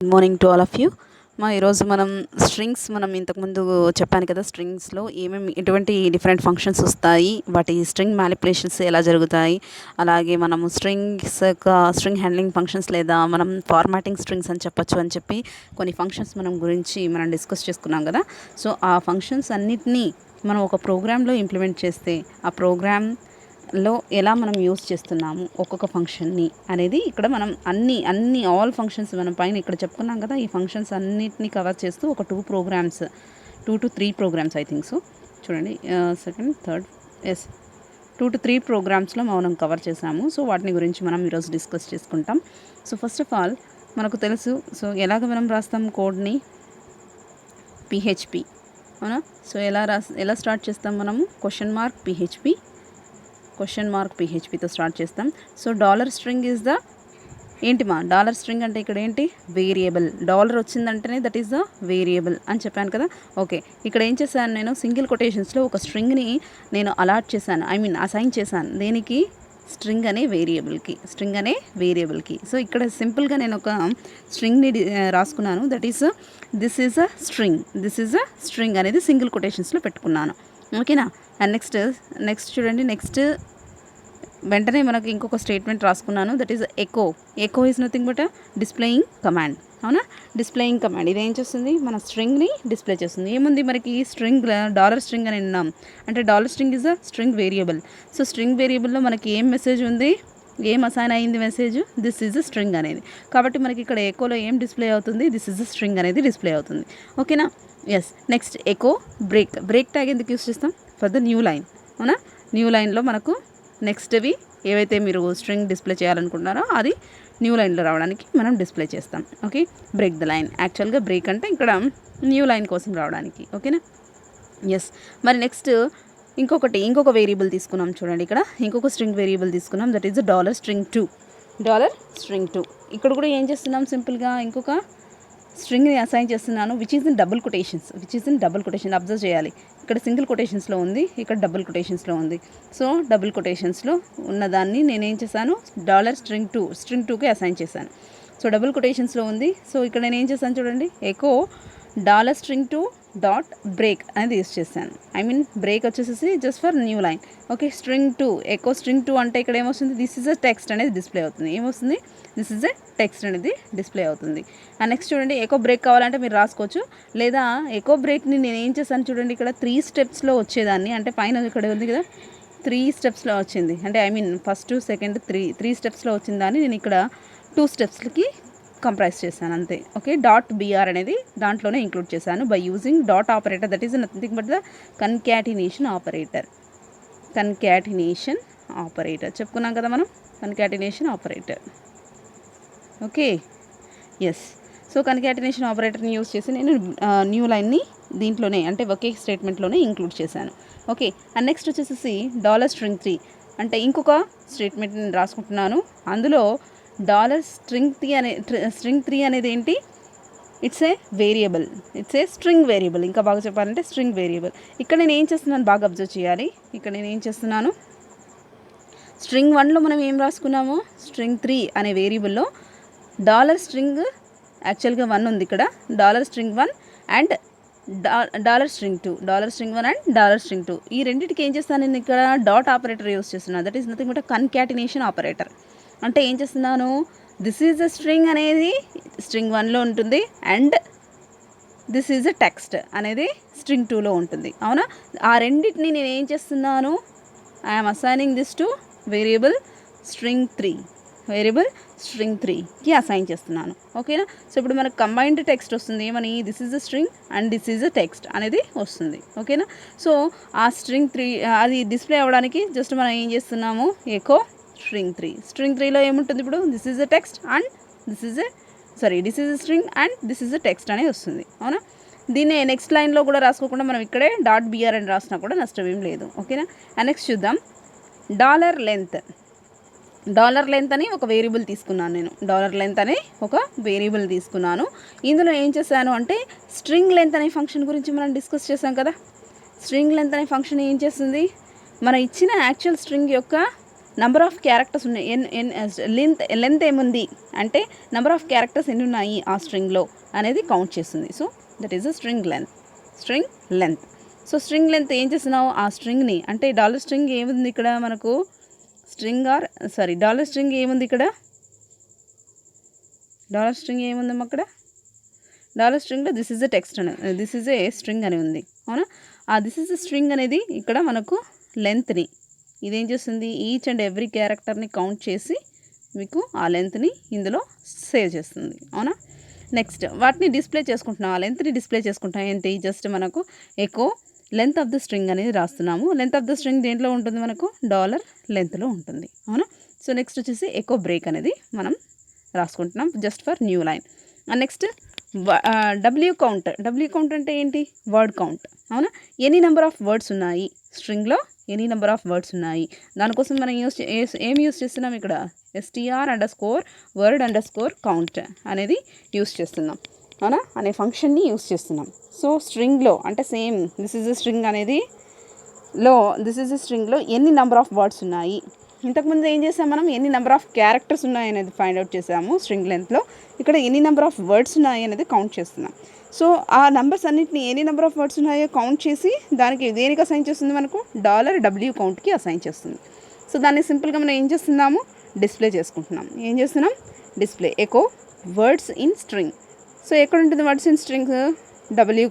Good morning to all of you. ఈరోజు మనం strings ఇంతకుముందు చెప్పాను కదా, స్ట్రింగ్స్లో ఎటువంటి డిఫరెంట్ ఫంక్షన్స్ వస్తాయి, వాటి స్ట్రింగ్ మ్యానిపులేషన్స్ ఎలా జరుగుతాయి, అలాగే మనము స్ట్రింగ్ హ్యాండ్లింగ్ ఫంక్షన్స్ లేదా మనం ఫార్మాటింగ్ స్ట్రింగ్స్ అని చెప్పొచ్చు అని చెప్పి కొన్ని ఫంక్షన్స్ గురించి డిస్కస్ చేసుకున్నాం కదా. సో ఆ ఫంక్షన్స్ అన్నిటినీ మనం ఒక ప్రోగ్రాంలో ఇంప్లిమెంట్ చేస్తే ఆ ప్రోగ్రాంలో ఎలా మనం యూస్ చేస్తున్నాము ఒక్కొక్క ఫంక్షన్ని అనేది ఇక్కడ మనం అన్ని ఆల్ ఫంక్షన్స్ మనం పైన ఇక్కడ చెప్పుకున్నాం కదా. ఈ ఫంక్షన్స్ అన్నిటిని కవర్ చేస్తూ ఒక 2 to 3 programs I think so. చూడండి, సెకండ్ థర్డ్ 2 to 3 ప్రోగ్రామ్స్లో మనం కవర్ చేసాము. సో వాటిని గురించి మనం ఈరోజు డిస్కస్ చేసుకుంటాం. సో ఫస్ట్ ఆఫ్ ఆల్ మనకు తెలుసు, సో ఎలాగ మనం రాస్తాం కోడ్ని, పిహెచ్పి, అవునా. సో ఎలా స్టార్ట్ చేస్తాం మనము, క్వశ్చన్ మార్క్ పిహెచ్పితో స్టార్ట్ చేస్తాం. So $string is the dollar string అంటే ఇక్కడ ఏంటి, వేరియబుల్. డాలర్ వచ్చిందంటేనే దట్ ఈస్ ద వేరియబుల్ అని చెప్పాను కదా. ఓకే, ఇక్కడ ఏం చేశాను, నేను సింగిల్ కొటేషన్స్లో ఒక స్ట్రింగ్ని నేను అలాట్ చేశాను, అసైన్ చేశాను. దేనికి, స్ట్రింగ్ అనే వేరియబుల్కి. సో ఇక్కడ సింపుల్గా నేను ఒక స్ట్రింగ్ని రాసుకున్నాను. That is this is a string అనేది సింగిల్ కొటేషన్స్లో పెట్టుకున్నాను. ఓకేనా. అండ్ నెక్స్ట్ చూడండి, వెంటనే మనకి ఇంకొక స్టేట్మెంట్ రాసుకున్నాను. That is echo is nothing but displaying command, అవునా. డిస్ప్లేయింగ్ కమాండ్ ఇది ఏం చేస్తుంది, మన స్ట్రింగ్ని డిస్ప్లే చేస్తుంది. ఏముంది మనకి స్ట్రింగ్, $స్ట్రింగ్ అని విన్నాం అంటే $string is a string variable. So string వేరియబుల్లో మనకి ఏం మెసేజ్ ఉంది, ఏం అసైన్ అయింది message, this is a string అనేది. కాబట్టి మనకి ఇక్కడ ఎకోలో ఏం డిస్ప్లే అవుతుంది, దిస్ ఈజ్ అ స్ట్రింగ్ అనేది డిస్ప్లే అవుతుంది. ఓకేనా. Yes. Next echo break tag ఎందుకు యూస్ చేస్తాం, ఫర్ ద న్యూ లైన్, అవునా. న్యూ లైన్లో మనకు నెక్స్ట్వి ఏవైతే మీరు స్ట్రింగ్ డిస్ప్లే చేయాలనుకుంటున్నారో అది న్యూ లైన్లో రావడానికి మనం డిస్ప్లే చేస్తాం. Okay, break the line. యాక్చువల్గా బ్రేక్ అంటే ఇక్కడ న్యూ లైన్ కోసం రావడానికి. ఓకేనా. ఎస్. మరి నెక్స్ట్ ఇంకొక వేరియబుల్ తీసుకున్నాం చూడండి. ఇక్కడ ఇంకొక స్ట్రింగ్ వేరియబుల్ తీసుకున్నాం. That is $string 2. ఇక్కడ కూడా ఏం చేస్తున్నాం, సింపుల్గా ఇంకొక స్ట్రింగ్ని అసైన్ చేస్తున్నాను, which is in double quotations. Observe చేయాలి, ఇక్కడ సింగిల్ కొటేషన్స్లో ఉంది, ఇక్కడ డబుల్ కొటేషన్స్లో ఉంది. సో డబుల్ కొటేషన్స్లో ఉన్నదాన్ని నేనేం చేశాను, స్ట్రింగ్ 2కి అసైన్ చేశాను. సో డబుల్ కొటేషన్స్లో ఉంది. సో ఇక్కడ నేను ఏం చేశాను చూడండి, ఎకో $స్ట్రింగ్ 2 బ్రేక్ అనేది యూస్ చేశాను. బ్రేక్ వచ్చేసి just for new line. Okay, echo string 2 అంటే ఇక్కడ ఏమొస్తుంది, దిస్ ఈజ్ అ టెక్స్ట్ అనేది డిస్ప్లే అవుతుంది. ఏమొస్తుంది, దిస్ ఈజ్ ఎ టెక్స్ట్ అనేది డిస్ప్లే అవుతుంది. అండ్ నెక్స్ట్ చూడండి, ఎకో బ్రేక్ కావాలంటే మీరు రాసుకోవచ్చు, లేదా ఎకో బ్రేక్ని నేను ఏం చేశాను చూడండి, ఇక్కడ 3 స్టెప్స్లో వచ్చేదాన్ని, అంటే పైన ఇక్కడ ఉంది కదా 3 స్టెప్స్లో వచ్చింది, అంటే ఫస్ట్ సెకండ్ 3 స్టెప్స్లో వచ్చిందాన్ని నేను ఇక్కడ 2 స్టెప్స్కి కంప్రైజ్ చేశాను అంతే. ఓకే, .br అనేది దాంట్లోనే ఇంక్లూడ్ చేశాను by using dot operator. That is nothing but the concatenation operator చెప్పుకున్నాం కదా మనం, concatenation operator. Okay, yes. So concatenation ఆపరేటర్ని యూజ్ చేసి నేను న్యూ లైన్ని దీంట్లోనే అంటే ఒకే స్టేట్మెంట్లోనే ఇంక్లూడ్ చేశాను. ఓకే, అండ్ నెక్స్ట్ వచ్చేసి $స్ట్రింగ్ 3 అంటే ఇంకొక స్టేట్మెంట్ నేను రాసుకుంటున్నాను. అందులో స్ట్రింగ్ 3 అనేది ఏంటి, ఇట్స్ ఏ స్ట్రింగ్ వేరియబుల్. ఇంకా బాగా చెప్పాలంటే స్ట్రింగ్ వేరియబుల్. ఇక్కడ నేను ఏం చేస్తున్నాను బాగా అబ్జర్వ్ చేయాలి. ఇక్కడ నేను ఏం చేస్తున్నాను, స్ట్రింగ్ 1లో మనం ఏం రాసుకున్నాము, స్ట్రింగ్ 3 అనే వేరియబుల్లో $స్ట్రింగ్ యాక్చువల్గా 1 ఉంది ఇక్కడ, $స్ట్రింగ్ 1 అండ్ $స్ట్రింగ్ 2 ఈ రెండింటికి ఏం చేస్తాను నేను ఇక్కడ డాట్ ఆపరేటర్ యూస్ చేస్తున్నాను. That is nothing but concatenation operator. అంటే ఏం చేస్తున్నాను, దిస్ ఈజ్ అ స్ట్రింగ్ అనేది స్ట్రింగ్ 1లో ఉంటుంది and this is a text అనేది స్ట్రింగ్ 2లో ఉంటుంది, అవునా. ఆ రెండింటిని నేను ఏం చేస్తున్నాను, I'm assigning this to variable string 3కి అసైన్ చేస్తున్నాను. ఓకేనా. సో ఇప్పుడు మనకు కంబైన్డ్ టెక్స్ట్ వస్తుంది, ఏమని, this is a string and this is a text అనేది వస్తుంది. ఓకేనా. సో ఆ స్ట్రింగ్ 3 అది డిస్ప్లే అవ్వడానికి జస్ట్ మనం ఏం చేస్తున్నాము, ఎకో స్ట్రింగ్ 3లో ఏముంటుంది ఇప్పుడు, this is a text and this is a string and this is a text అనేది వస్తుంది, అవునా. దీన్ని నెక్స్ట్ లైన్లో కూడా రాసుకోకుండా మనం ఇక్కడే .br అని రాసినా కూడా నష్టం ఏం లేదు. ఓకేనా. అండ్ నెక్స్ట్ చూద్దాం, $లెంత్ అని ఒక వేరియబుల్ తీసుకున్నాను నేను. $లెంత్ అనే ఒక వేరియబుల్ తీసుకున్నాను. ఇందులో ఏం చేశాను అంటే స్ట్రింగ్ లెంత్ అనే ఫంక్షన్ గురించి మనం డిస్కస్ చేసాం కదా. స్ట్రింగ్ లెంత్ అనే ఫంక్షన్ ఏం చేస్తుంది, మన ఇచ్చిన యాక్చువల్ స్ట్రింగ్ యొక్క నెంబర్ ఆఫ్ క్యారెక్టర్స్ ఉన్నాయి. లెంత్ ఏముంది అంటే నెంబర్ ఆఫ్ క్యారెక్టర్స్ ఎన్ని ఉన్నాయి ఆ స్ట్రింగ్లో అనేది కౌంట్ చేస్తుంది. So that is a string length. So string length ఏం చేస్తున్నావు, ఆ స్ట్రింగ్ని అంటే డాలర్ స్ట్రింగ్ ఏముంది ఇక్కడ మనకు డాలర్ స్ట్రింగ్ ఏముంది ఇక్కడ, డాలర్ స్ట్రింగ్ ఏముందమ్మా అక్కడ, డాలర్ స్ట్రింగ్లో దిస్ ఈజ్ ఏ స్ట్రింగ్ అని ఉంది, అవునా. ఆ దిస్ ఈజ్ ఎ స్ట్రింగ్ అనేది ఇక్కడ మనకు లెంత్ని ఇదేం చేస్తుంది, ఈచ్ అండ్ ఎవ్రీ క్యారెక్టర్ని కౌంట్ చేసి మీకు ఆ లెంత్ని ఇందులో సేవ్ చేస్తుంది, అవునా. నెక్స్ట్ వాటిని డిస్ప్లే చేసుకుంటున్నాం, ఆ లెంత్ని డిస్ప్లే చేసుకుంటాం. ఏంటి, జస్ట్ మనకు echo length of the string అనేది రాస్తున్నాము. లెంత్ ఆఫ్ ద స్ట్రింగ్ దేంట్లో ఉంటుంది, మనకు డాలర్ లెంత్లో ఉంటుంది, అవునా. సో నెక్స్ట్ వచ్చేసి ఎకో బ్రేక్ అనేది మనం రాసుకుంటున్నాం just for new line. Next W count అంటే ఏంటి, వర్డ్ కౌంట్, అవునా. ఎనీ నెంబర్ ఆఫ్ వర్డ్స్ ఉన్నాయి స్ట్రింగ్లో, ఎనీ నెంబర్ ఆఫ్ వర్డ్స్ ఉన్నాయి. దానికోసం మనం ఏం యూస్ చేస్తున్నాం ఇక్కడ, str_word_count అనేది యూస్ చేస్తున్నాం, అవునా, అనే ఫంక్షన్ని యూస్ చేస్తున్నాం. సో స్ట్రింగ్లో అంటే సేమ్ దిస్ ఈజ్ ఎ స్ట్రింగ్లో ఎన్ని నెంబర్ ఆఫ్ వర్డ్స్ ఉన్నాయి. ఇంతకుముందు ఏం చేసాం మనం, ఎన్ని నెంబర్ ఆఫ్ క్యారెక్టర్స్ ఉన్నాయి అనేది ఫైండ్ అవుట్ చేసాము స్ట్రింగ్ లెంత్లో. ఇక్కడ ఎన్ని నెంబర్ ఆఫ్ వర్డ్స్ ఉన్నాయి అనేది కౌంట్ చేస్తున్నాం. సో ఆ నెంబర్స్ అన్నింటినీ ఎన్ని నెంబర్ ఆఫ్ వర్డ్స్ ఉన్నాయో కౌంట్ చేసి దానికి దేనికి అసైన్ చేస్తుంది, మనకు $w కౌంట్కి అసైన్ చేస్తుంది. సో దాన్ని సింపుల్గా మనం ఏం చేస్తున్నాము, డిస్ప్లే చేసుకుంటున్నాం. ఏం చేస్తున్నాం, display echo words in string. So ఎక్కడ ఉంటుంది words in string, W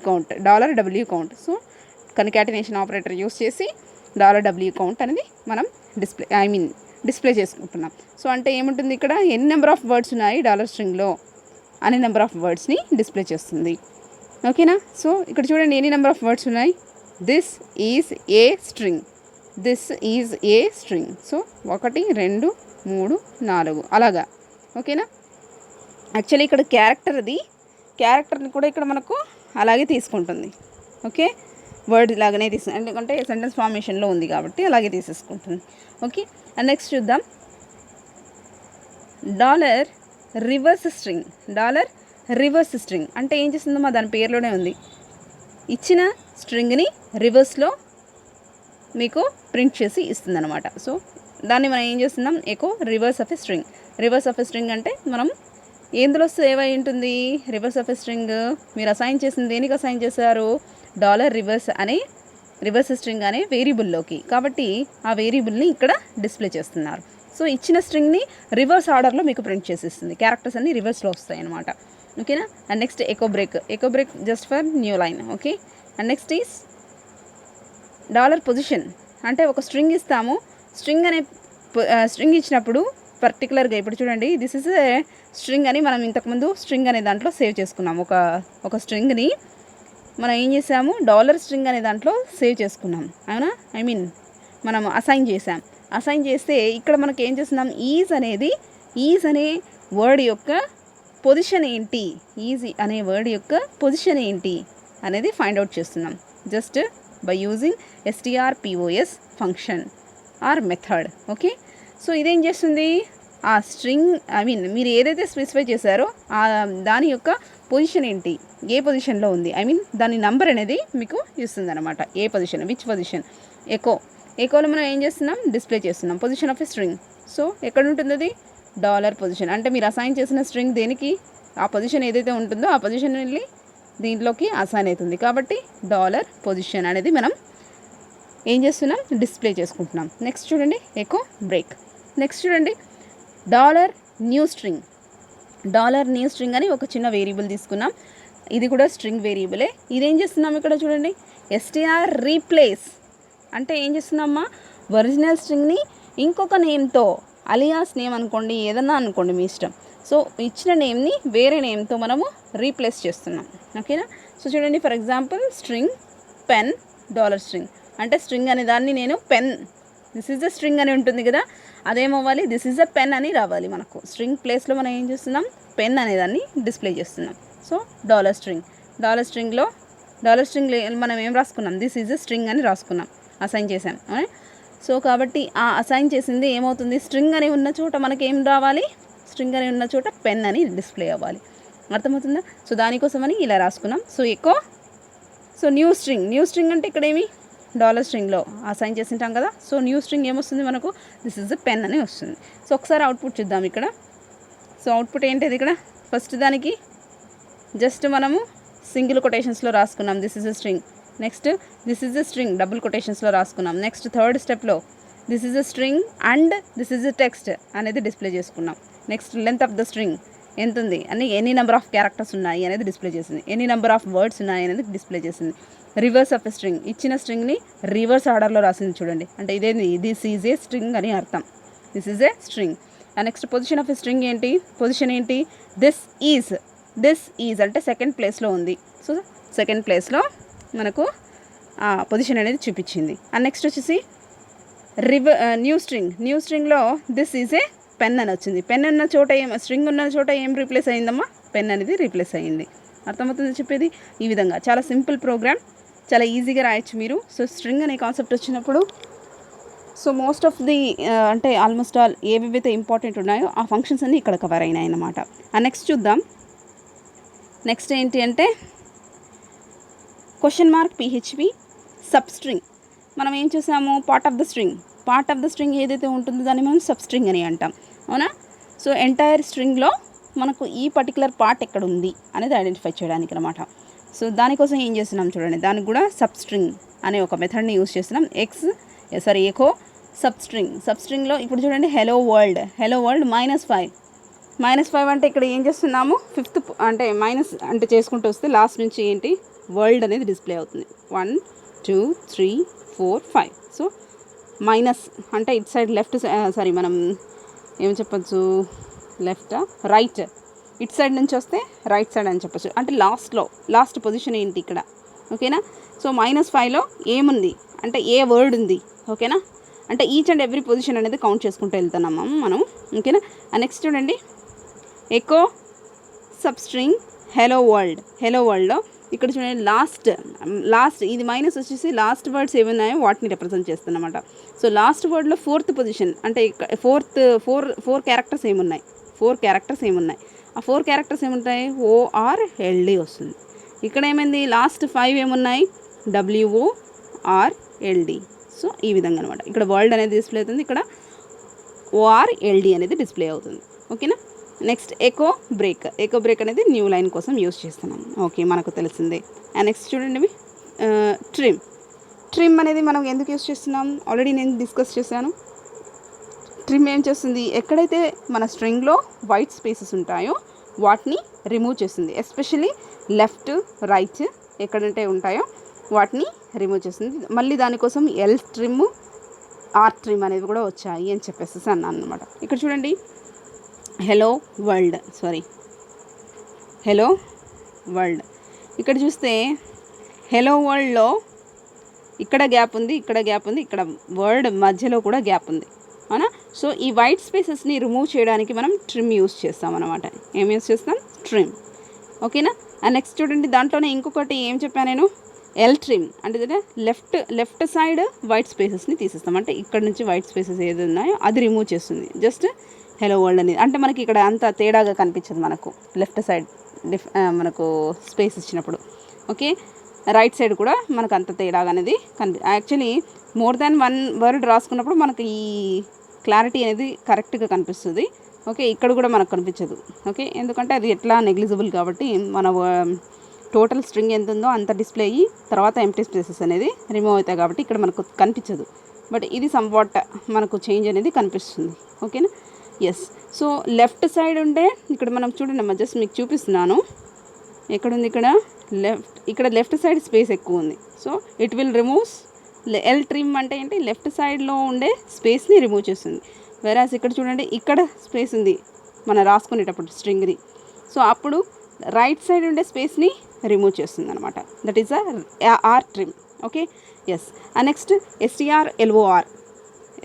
count. So concatenation operator use చేసి $w కౌంట్ అనేది మనం డిస్ప్లే చేసుకుంటున్నాం. సో అంటే ఏముంటుంది ఇక్కడ, ఎన్ని నెంబర్ ఆఫ్ వర్డ్స్ ఉన్నాయి డాలర్ స్ట్రింగ్లో అనే నెంబర్ ఆఫ్ వర్డ్స్ని డిస్ప్లే చేస్తుంది, ఓకేనా. సో ఇక్కడ చూడండి ఎన్ని నెంబర్ ఆఫ్ వర్డ్స్ ఉన్నాయి, this is a string. So 1 2 3 4 అలాగా, ఓకేనా. యాక్చువల్లీ ఇక్కడ క్యారెక్టర్ని కూడా ఇక్కడ మనకు అలాగే తీసుకుంటుంది, ఓకే. వర్డ్ లాగానే ఎందుకంటే సెంటెన్స్ ఫార్మేషన్లో ఉంది కాబట్టి అలాగే తీసేసుకుంటుంది, ఓకే. అండ్ నెక్స్ట్ చూద్దాం, డాలర్ రివర్స్ స్ట్రింగ్ అంటే ఏం చేస్తుందమ్మా, దాని పేరులోనే ఉంది. ఇచ్చిన స్ట్రింగ్ని రివర్స్లో మీకు ప్రింట్ చేసి ఇస్తుందన్నమాట. సో దాన్ని మనం ఏం చేస్తున్నాం, echo reverse of a string అంటే మనం ఎందులో సేవ్ అయి ఉంటుంది, రివర్స్ ఆఫ్ ఎ స్ట్రింగ్ మీరు అసైన్ చేసింది దేనికి అసైన్ చేశారు, రివర్స్ స్ట్రింగ్ అనే వేరియబుల్లోకి. కాబట్టి ఆ వేరియబుల్ని ఇక్కడ డిస్ప్లే చేస్తున్నారు. సో ఇచ్చిన స్ట్రింగ్ని రివర్స్ ఆర్డర్లో మీకు ప్రింట్ చేసిస్తుంది, క్యారెక్టర్స్ అన్ని రివర్స్లో వస్తాయి అన్నమాట, ఓకేనా. And next echo break just for new line, okay. And next is $position అంటే ఒక స్ట్రింగ్ ఇస్తాము. స్ట్రింగ్ ఇచ్చినప్పుడు పర్టికులర్గా ఇప్పుడు చూడండి, దిస్ ఇస్ ఏ స్ట్రింగ్ అని మనం ఇంతకుముందు స్ట్రింగ్ అనే దాంట్లో సేవ్ చేసుకున్నాం. ఒక స్ట్రింగ్ని మనం ఏం చేసాము, $స్ట్రింగ్ అనే దాంట్లో సేవ్ చేసుకున్నాం, అవునా. మనం అసైన్ చేస్తే ఇక్కడ మనకి ఏం చేస్తున్నాం, ఈజ్ అనే వర్డ్ యొక్క పొజిషన్ ఏంటి, అనే వర్డ్ యొక్క పొజిషన్ ఏంటి అనేది ఫైండ్ అవుట్ చేస్తున్నాం just by using strpos function are method, okay. So ఇదేం చేస్తుంది, ఆ స్ట్రింగ్ మీరు ఏదైతే స్పెసిఫై చేశారో దాని యొక్క పొజిషన్ ఏంటి, ఏ పొజిషన్లో ఉంది, దాని నంబర్ అనేది మీకు ఇస్తుంది అనమాట. ఏ పొజిషన్, విచ్ పొజిషన్, ఎకోలో మనం ఏం చేస్తున్నాం, డిస్ప్లే చేస్తున్నాం position of a string. So ఎక్కడ ఉంటుంది అది, $పొజిషన్ అంటే మీరు అసైన్ చేసిన స్ట్రింగ్ దేనికి, ఆ పొజిషన్ ఏదైతే ఉంటుందో ఆ పొజిషన్ వెళ్ళి దీంట్లోకి అసైన్ అవుతుంది. కాబట్టి $పొజిషన్ అనేది మనం ఏం చేస్తున్నాం, డిస్ప్లే చేసుకుంటున్నాం. నెక్స్ట్ చూడండి ఎకో బ్రేక్. నెక్స్ట్ చూడండి $న్యూ స్ట్రింగ్ అని ఒక చిన్న వేరియబుల్ తీసుకున్నాం. ఇది కూడా స్ట్రింగ్ వేరియబులే. ఇదేం చేస్తున్నాం ఇక్కడ చూడండి, str రీప్లేస్ అంటే ఏం చేస్తున్నామా, ఒరిజినల్ స్ట్రింగ్ని ఇంకొక నేమ్తో, అలియాస్ నేమ్ అనుకోండి, ఏదన్నా అనుకోండి మీ ఇష్టం. సో ఇచ్చిన నేమ్ని వేరే నేమ్తో మనము రీప్లేస్ చేస్తున్నాం, ఓకేనా. సో చూడండి, for example string pen $string అంటే స్ట్రింగ్ అనే దాన్ని నేను pen, this is a string అని ఉంటుంది కదా, అదేమవ్వాలి, దిస్ ఈజ్ అ పెన్ అని రావాలి మనకు. స్ట్రింగ్ ప్లేస్లో మనం ఏం చేస్తున్నాం, పెన్ అనేదాన్ని డిస్ప్లే చేస్తున్నాం. సో $స్ట్రింగ్ మనం ఏం రాసుకున్నాం, దిస్ ఈజ్ అ స్ట్రింగ్ అని రాసుకున్నాం, అసైన్ చేసాం. సో కాబట్టి ఆ అసైన్ చేసింది ఏమవుతుంది, స్ట్రింగ్ అని ఉన్న చోట మనకి ఏం రావాలి, స్ట్రింగ్ అని ఉన్న చోట పెన్ అని డిస్ప్లే అవ్వాలి, అర్థమవుతుందా. సో దానికోసమని ఇలా రాసుకున్నాం. సో న్యూ స్ట్రింగ్ అంటే ఇక్కడ ఏమి డాలర్ స్ట్రింగ్లో అసైన్ చేసింటాం కదా. సో న్యూ స్ట్రింగ్ ఏమొస్తుంది మనకు, దిస్ ఇస్ ద పెన్ అని వస్తుంది. సో ఒకసారి అవుట్పుట్ చూద్దాం ఇక్కడ. సో అవుట్పుట్ ఏంటిది ఇక్కడ, ఫస్ట్ దానికి జస్ట్ మనము సింగిల్ కొటేషన్స్లో రాసుకున్నాం this is a string. Next this is a string double కొటేషన్స్లో రాసుకున్నాం. నెక్స్ట్ థర్డ్ స్టెప్లో this is a string and this is a text అనేది డిస్ప్లే చేసుకున్నాం. Next length of the string ఎంత ఉంది అని, ఎనీ నెంబర్ ఆఫ్ క్యారెక్టర్స్ ఉన్నాయి అనేది డిస్ప్లే చేసింది. ఎనీ నెంబర్ ఆఫ్ వర్డ్స్ ఉన్నాయి అనేది డిస్ప్లే చేసింది. రివర్స్ ఆఫ్ ఎ స్ట్రింగ్, ఇచ్చిన స్ట్రింగ్ని రివర్స్ ఆర్డర్లో రాసింది చూడండి. అంటే ఇదేంది, దిస్ ఈజ్ ఏ స్ట్రింగ్ అని అర్థం. This is a string. Next position of a string ఏంటి, పొజిషన్ ఏంటి, దిస్ ఈజ్ అంటే సెకండ్ ప్లేస్లో ఉంది. సో సెకండ్ ప్లేస్లో మనకు పొజిషన్ అనేది చూపించింది. అండ్ నెక్స్ట్ వచ్చేసి న్యూ స్ట్రింగ్లో దిస్ ఈజ్ ఏ పెన్ అని వచ్చింది. పెన్ ఉన్న చోట స్ట్రింగ్ ఉన్న చోట ఏం రీప్లేస్ అయ్యిందమ్మా, పెన్ అనేది రీప్లేస్ అయ్యింది. అర్థమవుతుంది చెప్పేది. ఈ విధంగా చాలా సింపుల్ ప్రోగ్రామ్, చాలా ఈజీగా రాయొచ్చు మీరు. సో స్ట్రింగ్ అనే కాన్సెప్ట్ వచ్చినప్పుడు సో మోస్ట్ ఆఫ్ ది అంటే ఆల్మోస్ట్ ఆల్ ఏవేవైతే ఇంపార్టెంట్ ఉన్నాయో ఆ ఫంక్షన్స్ అన్నీ ఇక్కడ కవర్ అయినాయి అన్నమాట. నెక్స్ట్ చూద్దాం. నెక్స్ట్ ఏంటి అంటే PHP సబ్స్ట్రింగ్. మనం ఏం చేసాము, పార్ట్ ఆఫ్ ద స్ట్రింగ్ ఏదైతే ఉంటుందో దాన్ని మనం సబ్స్ట్రింగ్ అని అంటాం, అవునా. సో ఎంటైర్ స్ట్రింగ్లో మనకు ఈ పర్టికులర్ పార్ట్ ఎక్కడ ఉంది అనేది ఐడెంటిఫై చేయడానికి అనమాట. సో దానికోసం ఏం చేస్తున్నాం చూడండి, దానికి కూడా సబ్స్ట్రింగ్ అనే ఒక మెథడ్ని యూజ్ చేస్తున్నాం. ఎకో సబ్స్ట్రింగ్లో ఇప్పుడు చూడండి హెలో వరల్డ్ -5 అంటే ఇక్కడ ఏం చేస్తున్నాము, ఫిఫ్త్ అంటే మైనస్ అంటే చేసుకుంటూ వస్తే లాస్ట్ నుంచి ఏంటి, వరల్డ్ అనేది డిస్ప్లే అవుతుంది. 1 2 3 4 5. సో మైనస్ అంటే ఇట్ సైడ్ లెఫ్ట్, మనం ఏం చెప్పచ్చు, రైట్, ఇట్ సైడ్ నుంచి వస్తే రైట్ సైడ్ అని చెప్పచ్చు. అంటే లాస్ట్ పొజిషన్ ఏంటి ఇక్కడ, ఓకేనా. సో -5లో ఏముంది అంటే ఏ వర్డ్ ఉంది, ఓకేనా. అంటే ఈచ్ అండ్ ఎవ్రీ పొజిషన్ అనేది కౌంట్ చేసుకుంటూ వెళ్తున్నాము మనం, ఓకేనా. నెక్స్ట్ చూడండి ఎకో సబ్స్ట్రింగ్ హెలో వరల్డ్లో ఇక్కడ చూడండి లాస్ట్ ఇది మైనస్ వచ్చేసి లాస్ట్ వర్డ్స్ ఏమున్నాయో వాటిని రిప్రజెంట్ చేస్తున్నమాట. సో లాస్ట్ వర్డ్లో ఫోర్త్ పొజిషన్ అంటే ఫోర్ క్యారెక్టర్స్ ఏమున్నాయి, ఆ 4 క్యారెక్టర్స్ ఏముంటాయి, ORLD వస్తుంది. ఇక్కడ ఏమైంది, లాస్ట్ 5 ఏమున్నాయి, WORLD. సో ఈ విధంగా అనమాట. ఇక్కడ వరల్డ్ అనేది డిస్ప్లే అవుతుంది, ఇక్కడ ORLD అనేది డిస్ప్లే అవుతుంది, ఓకేనా. నెక్స్ట్ ఎకో బ్రేక్ అనేది న్యూ లైన్ కోసం యూజ్ చేస్తున్నాం, ఓకే, మనకు తెలిసిందే. అండ్ నెక్స్ట్ చూడండి ట్రిమ్ అనేది మనం ఎందుకు యూజ్ చేస్తున్నాం, ఆల్రెడీ నేను డిస్కస్ చేశాను. ట్రిమ్ ఏం చేస్తుంది, ఎక్కడైతే మన స్ట్రింగ్లో వైట్ స్పేసెస్ ఉంటాయో వాటిని రిమూవ్ చేస్తుంది. ఎస్పెషల్లీ లెఫ్ట్ రైట్ ఎక్కడంటే ఉంటాయో వాటిని రిమూవ్ చేస్తుంది. మళ్ళీ దానికోసం ట్రిమ్ ట్రిమ్ అనేది కూడా వచ్చాయి అని చెప్పేసి అన్నాను అనమాట. ఇక్కడ చూడండి హెలో వరల్డ్ ఇక్కడ చూస్తే హెలో వరల్డ్లో ఇక్కడ గ్యాప్ ఉంది, ఇక్కడ వర్డ్ మధ్యలో కూడా గ్యాప్ ఉంది, అవునా. సో ఈ వైట్ స్పేసెస్ని రిమూవ్ చేయడానికి మనం ట్రిమ్ యూజ్ చేస్తాం అనమాట. ఏం యూజ్ చేస్తాం, ట్రిమ్, ఓకేనా. అండ్ నెక్స్ట్ చూడండి దాంట్లోనే ఇంకొకటి ఏం చెప్పాను నేను, ట్రిమ్ అంటే లెఫ్ట్ సైడ్ వైట్ స్పేసెస్ని తీసేస్తాం. అంటే ఇక్కడ నుంచి వైట్ స్పేసెస్ ఏది ఉన్నాయో అది రిమూవ్ చేస్తుంది. జస్ట్ హెలో వరల్డ్ అనేది అంటే మనకి ఇక్కడ అంత తేడాగా కనిపించదు మనకు, లెఫ్ట్ సైడ్ మనకు స్పేస్ ఇచ్చినప్పుడు, ఓకే. రైట్ సైడ్ కూడా మనకు అంత తేడాగా అనేది యాక్చువల్లీ మోర్ దాన్ 1 వర్డ్ రాసుకున్నప్పుడు మనకి ఈ క్లారిటీ అనేది కరెక్ట్గా కనిపిస్తుంది, ఓకే. ఇక్కడ కూడా మనకు కనిపించదు, ఓకే, ఎందుకంటే అది ఎట్లా నెగ్లిజిబుల్ కాబట్టి మన టోటల్ స్ట్రింగ్ ఎంత ఉందో అంత డిస్ప్లే అయ్యి తర్వాత ఎంప్టీ స్పేసెస్ అనేది రిమూవ్ అవుతాయి కాబట్టి ఇక్కడ మనకు కనిపించదు. బట్ ఇది సంవాట్ మనకు చేంజ్ అనేది కనిపిస్తుంది, ఓకేనా. ఎస్. సో లెఫ్ట్ సైడ్ ఉంటే ఇక్కడ మనం చూడండి అమ్మా, జస్ట్ మీకు చూపిస్తున్నాను. ఎక్కడుంది, ఇక్కడ లెఫ్ట్ సైడ్ స్పేస్ ఎక్కువ ఉంది. So it will removes trim అంటే ఏంటి, లెఫ్ట్ సైడ్లో ఉండే స్పేస్ని రిమూవ్ చేస్తుంది. వెరాస్ ఇక్కడ చూడండి ఇక్కడ స్పేస్ ఉంది మనం రాసుకునేటప్పుడు స్ట్రింగ్ని, సో అప్పుడు రైట్ సైడ్ ఉండే స్పేస్ని రిమూవ్ చేస్తుంది అనమాట. That is trim, okay. Yes. Next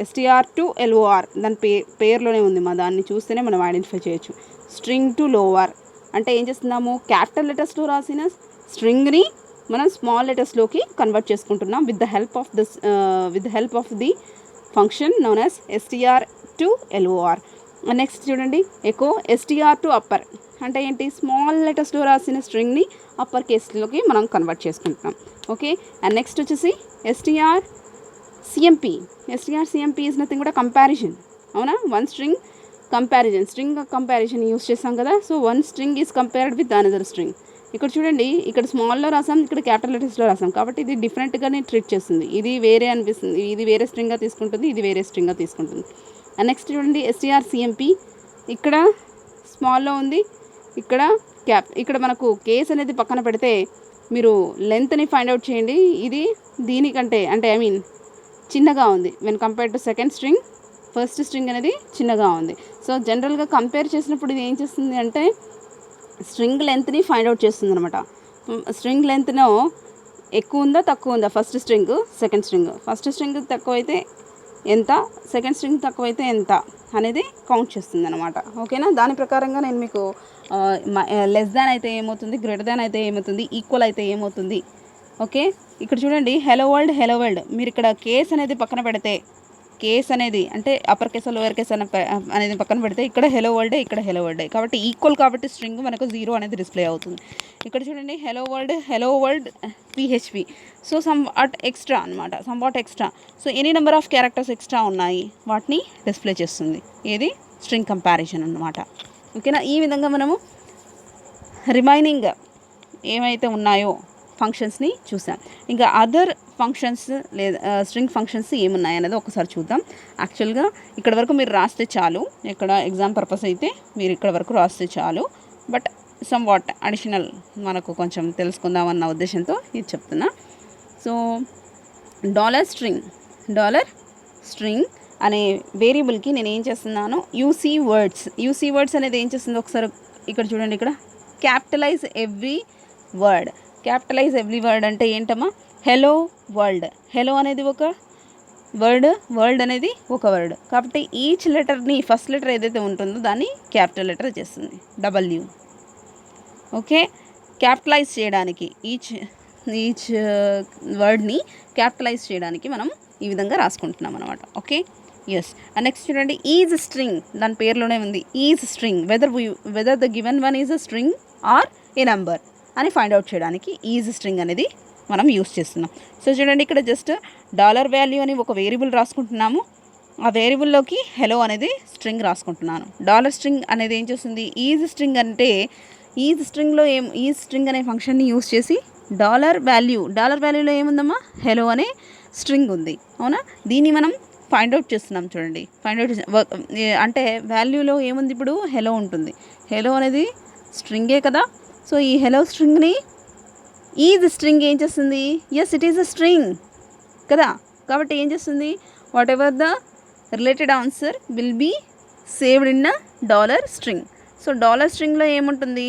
STR to LOR దాని పేరులోనే ఉంది, దాన్ని చూస్తేనే మనం ఐడెంటిఫై చేయొచ్చు. స్ట్రింగ్ టు లోవర్ అంటే ఏం చేస్తున్నాము, క్యాపిటల్ లెటర్స్లో రాసిన స్ట్రింగ్ని మనం స్మాల్ లెటర్స్లోకి కన్వర్ట్ చేసుకుంటున్నాం with the help of the function known as STR to LOR. Next చూడండి ఎకో ఎస్టీఆర్ టు అప్పర్ అంటే ఏంటి, స్మాల్ లెటర్స్లో రాసిన స్ట్రింగ్ని అప్పర్ కేసులోకి మనం కన్వర్ట్ చేసుకుంటున్నాం. ఓకే, అండ్ నెక్స్ట్ వచ్చేసి STR CMP. STR CMP is nothing కూడా కంపారిజన్. అవునా, one string comparison, string comparison use చేస్తాం కదా. So one string is compared with another string. ఇక్కడ చూడండి, ఇక్కడ స్మాల్లో రాసాం, ఇక్కడ క్యాపిటల్ లెటర్స్లో రాసాం, కాబట్టి ఇది డిఫరెంట్గానే ట్రీట్ చేస్తుంది. ఇది వేరే అనిపిస్తుంది, ఇది వేరే స్ట్రింగ్గా తీసుకుంటుంది, ఇది వేరే స్ట్రింగ్గా తీసుకుంటుంది. అండ్ నెక్స్ట్ చూడండి ఎస్టీఆర్ సిఎంపి, ఇక్కడ స్మాల్లో ఉంది, ఇక్కడ ఇక్కడ మనకు కేస్ అనేది పక్కన పెడితే మీరు లెంత్ని ఫైండ్ అవుట్ చేయండి. ఇది దీనికంటే అంటే ఐ మీన్ చిన్నగా ఉంది when compare to second string. First string అనేది చిన్నగా ఉంది. సో జనరల్గా కంపేర్ చేసినప్పుడు ఇది ఏం చేస్తుంది అంటే స్ట్రింగ్ లెంత్ని ఫైండ్ అవుట్ చేస్తుంది అనమాట. స్ట్రింగ్ లెంత్ను ఎక్కువ ఉందా తక్కువ ఉందా, first string second string, first string తక్కువైతే ఎంత, సెకండ్ స్ట్రింగ్ తక్కువైతే ఎంత అనేది కౌంట్ చేస్తుంది అనమాట. ఓకేనా, దాని ప్రకారంగా నేను మీకు లెస్ దాన్ అయితే ఏమవుతుంది, గ్రేటర్ దాన్ అయితే ఏమవుతుంది, ఈక్వల్ అయితే ఏమవుతుంది. ఓకే, ఇక్కడ చూడండి హెలో వరల్డ్ మీరు ఇక్కడ కేస్ అనేది పక్కన పెడితే, కేస్ అనేది అంటే అప్పర్ కేస్ లోవర్ కేస్ అనేది పక్కన పెడితే ఇక్కడ హెలో వరల్డ్ కాబట్టి ఈక్వల్, కాబట్టి స్ట్రింగ్ మనకు 0 అనేది డిస్ప్లే అవుతుంది. ఇక్కడ చూడండి hello world PHP. So somewhat extra అనమాట, somewhat extra. So any number of characters extra ఉన్నాయి వాటిని డిస్ప్లే చేస్తుంది. ఏది స్ట్రింగ్ కంపారిజన్ అన్నమాట. ఓకేనా, ఈ విధంగా మనము రిమైనింగ్ ఏమైతే ఉన్నాయో ఫంక్షన్స్ని చూసాం. ఇంకా అదర్ ఫంక్షన్స్ లేదా స్ట్రింగ్ ఫంక్షన్స్ ఏమున్నాయి అనేది ఒకసారి చూద్దాం. యాక్చువల్గా ఇక్కడ వరకు మీరు రాస్తే చాలు, ఇక్కడ ఎగ్జామ్ పర్పస్ అయితే మీరు ఇక్కడ వరకు రాస్తే చాలు. బట్ సమ్ వాట్ అడిషనల్ మనకు కొంచెం తెలుసుకుందామన్న ఉద్దేశంతో ఇది చెప్తున్నా. సో డాలర్ స్ట్రింగ్ అనే వేరియబుల్కి నేను ఏం చేస్తున్నాను, యూసీ వర్డ్స్ అనేది ఏం చేస్తుందో ఒకసారి ఇక్కడ చూడండి. ఇక్కడ క్యాపిటలైజ్ ఎవ్రీ వర్డ్ అంటే ఏంటమ్మా, హెలో హెలో అనేది ఒక వర్డ్ అనేది ఒక వర్డ్, కాబట్టి ఈచ్ లెటర్ని ఫస్ట్ లెటర్ ఏదైతే ఉంటుందో దాన్ని క్యాపిటల్ లెటర్ చేస్తుంది, డబ్ల్యూ. ఓకే, క్యాపిటలైజ్ చేయడానికి ఈచ్ వర్డ్ని క్యాపిటలైజ్ చేయడానికి మనం ఈ విధంగా రాసుకుంటున్నాం అనమాట. Okay, yes. నెక్స్ట్ చూడండి ఈజ్ స్ట్రింగ్, దాని పేరులోనే ఉంది is string, whether the given one is a string or a number అని ఫైండ్ అవుట్ చేయడానికి ఈజ్ స్ట్రింగ్ అనేది మనం యూస్ చేస్తున్నాం. సో చూడండి ఇక్కడ జస్ట్ డాలర్ వాల్యూ అని ఒక వేరియబుల్ రాసుకుంటున్నాము, ఆ వేరియబుల్లోకి హెలో అనేది స్ట్రింగ్ రాసుకుంటున్నాను. డాలర్ స్ట్రింగ్ అనేది ఏం చేస్తుంది, ఈజ్ స్ట్రింగ్ అంటే ఈజ్ స్ట్రింగ్ అనే ఫంక్షన్ని యూస్ చేసి డాలర్ వాల్యూలో ఏముందమ్మా, హెలో అనే స్ట్రింగ్ ఉంది. అవునా, దీన్ని మనం ఫైండ్ అవుట్ చేస్తున్నాం. చూడండి అంటే వాల్యూలో ఏముంది, ఇప్పుడు హెలో ఉంటుంది, హెలో అనేది స్ట్రింగే కదా. సో ఈ హెలో స్ట్రింగ్ని ఈజ్ స్ట్రింగ్ ఏం చేస్తుంది, yes it is a string కదా, కాబట్టి ఏం చేస్తుంది, whatever the related answer will be saved in a dollar string. So dollar స్ట్రింగ్లో ఏముంటుంది,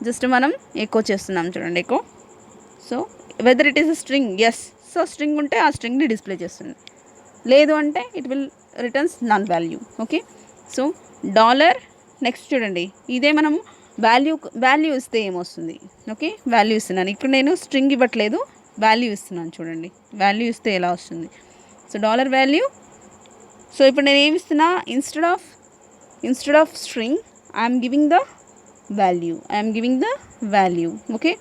జస్ట్ మనం ఎకో చేస్తున్నాం. చూడండి echo. So whether it is a string, yes. So string ఉంటే ఆ స్ట్రింగ్ని డిస్ప్లే చేస్తుంది, లేదు అంటే it will returns none value. Okay, so dollar. Next చూడండి, ఇదే మనం వాల్యూ ఇస్తే ఏమొస్తుంది. ఓకే, వాల్యూ ఇస్తున్నాను, ఇక్కడ నేను స్ట్రింగ్ ఇవ్వట్లేదు, వాల్యూ ఇస్తున్నాను. చూడండి వాల్యూ ఇస్తే ఎలా వస్తుంది. So dollar value. సో ఇప్పుడు నేను ఏమి ఇస్తున్నా, instead of string I'm giving the value. Okay,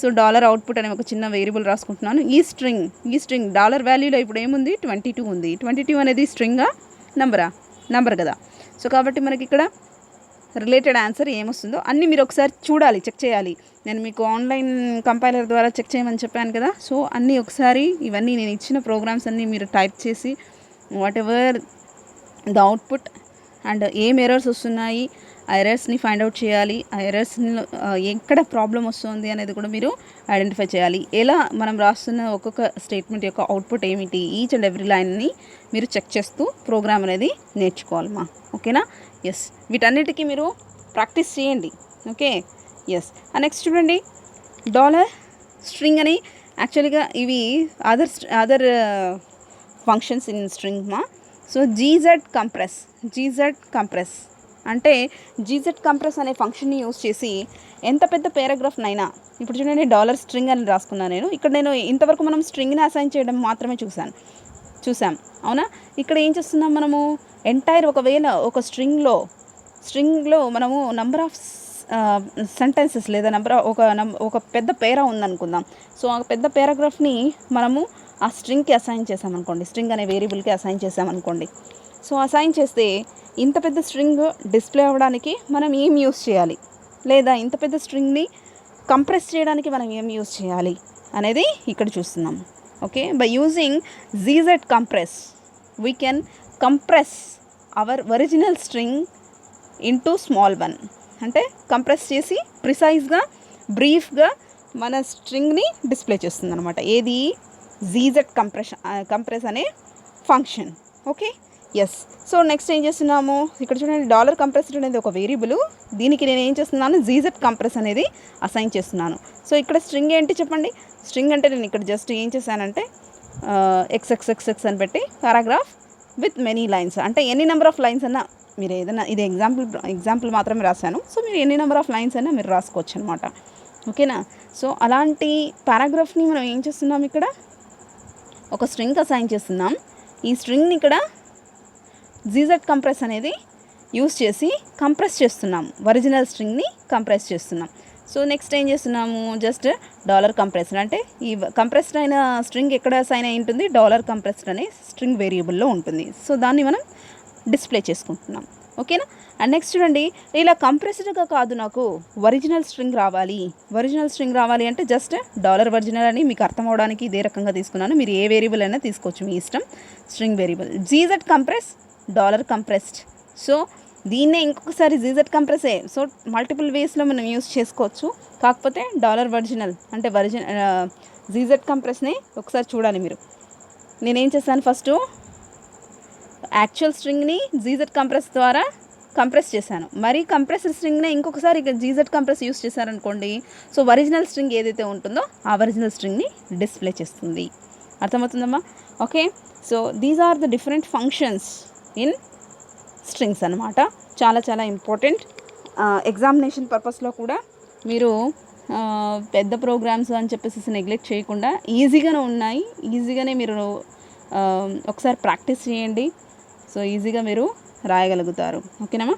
so dollar output అనే ఒక చిన్న వేరియబుల్ రాసుకుంటున్నాను. ఈ స్ట్రింగ్ డాలర్ వాల్యూలో ఇప్పుడు ఏముంది, 22 ఉంది. 22 అనేది స్ట్రింగా నంబర్ కదా. సో కాబట్టి మనకి ఇక్కడ రిలేటెడ్ ఆన్సర్ ఏమొస్తుందో అన్నీ మీరు ఒకసారి చూడాలి, చెక్ చేయాలి. నేను మీకు ఆన్లైన్ కంపైలర్ ద్వారా చెక్ చేయమని చెప్పాను కదా. సో అన్నీ ఒకసారి ఇవన్నీ నేను ఇచ్చిన ప్రోగ్రామ్స్ అన్నీ మీరు టైప్ చేసి what ever the output and ఏం ఎర్రర్స్ వస్తున్నాయి ఆ ఎర్రర్స్ని ఫైండ్ అవుట్ చేయాలి. ఆ ఎర్రర్స్ని ఎక్కడ ప్రాబ్లం వస్తుంది అనేది కూడా మీరు ఐడెంటిఫై చేయాలి. ఎలా మనం రాస్తున్న ఒక్కొక్క స్టేట్మెంట్ యొక్క అవుట్పుట్ ఏమిటి, ఈచ్ అండ్ ఎవ్రీ లైన్ని మీరు చెక్ చేస్తూ ప్రోగ్రామ్ అనేది నేర్చుకోవాలమ్మా. ఓకేనా, ఎస్. వీటన్నిటికీ మీరు ప్రాక్టీస్ చేయండి. Okay, yes. నెక్స్ట్ చూడండి డాలర్ స్ట్రింగ్ అని, యాక్చువల్గా ఇవి అదర్ ఫంక్షన్స్ ఇన్ స్ట్రింగ్ మా. సో జీజెడ్ కంప్రెస్ అంటే జీజెడ్ కంప్రెస్ అనే ఫంక్షన్ని యూస్ చేసి ఎంత పెద్ద పారాగ్రాఫ్నైనా, ఇప్పుడు చూడండి డాలర్ స్ట్రింగ్ అని రాసుకున్నాను నేను. ఇక్కడ నేను ఇంతవరకు మనం స్ట్రింగ్ని అసైన్ చేయడం మాత్రమే చూసాం. అవునా, ఇక్కడ ఏం చేస్తున్నాం మనము, ఎంటైర్ ఒకవేళ ఒక స్ట్రింగ్లో స్ట్రింగ్లో మనము నంబర్ ఆఫ్ సెంటెన్సెస్ లేదా ఒక పెద్ద పేరా ఉందనుకుందాం. సో ఆ పెద్ద పారాగ్రాఫ్ని మనము ఆ స్ట్రింగ్కి అసైన్ చేసామనుకోండి, స్ట్రింగ్ అనే వేరియబుల్కి అసైన్ చేసామనుకోండి. సో అసైన్ చేస్తే ఇంత పెద్ద స్ట్రింగ్ డిస్ప్లే అవ్వడానికి మనం ఏం యూస్ చేయాలి, లేదా ఇంత పెద్ద స్ట్రింగ్ని కంప్రెస్ చేయడానికి మనం ఏం యూస్ చేయాలి అనేది ఇక్కడ చూస్తున్నాం. ఓకే, by using ZZ compress we can compress our original string into small one. అంటే కంప్రెస్ చేసి ప్రిసైజ్గా బ్రీఫ్గా మన స్ట్రింగ్ని డిస్ప్లే చేస్తుంది అనమాట. ఏది ZZ కంప్రెస్ అనే function. Okay, yes. So next ఏం చేస్తున్నాము, ఇక్కడ చూడండి డాలర్ కంప్రెస్డ్ అనేది ఒక వేరియబుల్, దీనికి నేను ఏం చేస్తున్నాను, ZZ కంప్రెస్ అనేది అసైన్ చేస్తున్నాను. సో ఇక్కడ స్ట్రింగ్ ఏంటి చెప్పండి. స్ట్రింగ్ అంటే నేను ఇక్కడ జస్ట్ ఏం చేశానంటే XXXX అని పెట్టి పారాగ్రాఫ్ విత్ మెనీ లైన్స్, అంటే ఎన్ని నెంబర్ ఆఫ్ లైన్స్ అన్నా మీరు ఏదైనా, ఇది ఎగ్జాంపుల్ మాత్రమే రాశాను. సో మీరు ఎన్ని నెంబర్ ఆఫ్ లైన్స్ అయినా మీరు రాసుకోవచ్చు అనమాట. ఓకేనా. సో అలాంటి పారాగ్రాఫ్ని మనం ఏం చేస్తున్నాం, ఇక్కడ ఒక స్ట్రింగ్ అసైన్ చేస్తున్నాం. ఈ స్ట్రింగ్ని ఇక్కడ ZZ కంప్రెస్ అనేది యూస్ చేసి కంప్రెస్ చేస్తున్నాం, ఒరిజినల్ స్ట్రింగ్ని కంప్రెస్ చేస్తున్నాం. సో నెక్స్ట్ ఏం చేస్తున్నాము, జస్ట్ డాలర్ కంప్రెస్డ్, అంటే ఈ కంప్రెస్డ్ అయిన స్ట్రింగ్ ఎక్కడ అసైన్ అయి ఉంటుంది, డాలర్ కంప్రెస్డ్ అనే స్ట్రింగ్ వేరియబుల్లో ఉంటుంది. సో దాన్ని మనం డిస్ప్లే చేసుకుంటున్నాం. ఓకేనా. అండ్ నెక్స్ట్ చూడండి, ఇలా కంప్రెస్డ్గా కాదు, నాకు ఒరిజినల్ స్ట్రింగ్ రావాలి అంటే జస్ట్ డాలర్ ఒరిజినల్ అని మీకు అర్థం అవడానికి ఇదే రకంగా తీసుకున్నాను. మీరు ఏ వేరియబుల్ అయినా తీసుకోవచ్చు, మీ ఇష్టం. String variable ZZ compress, dollar compressed. So దీన్నే ఇంకొకసారి ZZ కంప్రెసే. సో మల్టిపుల్ వేస్లో మనం యూస్ చేసుకోవచ్చు. కాకపోతే డాలర్ ఒరిజినల్ అంటే ZZ కంప్రెస్ని ఒకసారి చూడాలి మీరు. నేనేం చేశాను, ఫస్ట్ యాక్చువల్ స్ట్రింగ్ని ZZ కంప్రెస్ ద్వారా కంప్రెస్ చేశాను. మరి కంప్రెస్డ్ స్ట్రింగ్నే ఇంకొకసారి ఇక ZZ కంప్రెస్ యూస్ చేశారనుకోండి, సో ఒరిజినల్ స్ట్రింగ్ ఏదైతే ఉంటుందో ఆ ఒరిజినల్ స్ట్రింగ్ని డిస్ప్లే చేస్తుంది. అర్థమవుతుందమ్మా. Okay. So these are the different functions in strings అనమాట. చాలా చాలా ఇంపార్టెంట్. ఎగ్జామినేషన్ పర్పస్లో కూడా మీరు పెద్ద ప్రోగ్రామ్స్ అని చెప్పేసి నెగ్లెక్ట్ చేయకుండా ఈజీగానే ఉన్నాయి, ఈజీగానే మీరు ఒకసారి ప్రాక్టీస్ చేయండి. సో ఈజీగా మీరు రాయగలుగుతారు. ఓకేనమ్మా.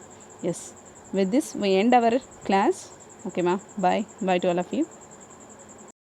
Yes, with this we end our class. ఓకేమా. Bye to all of you.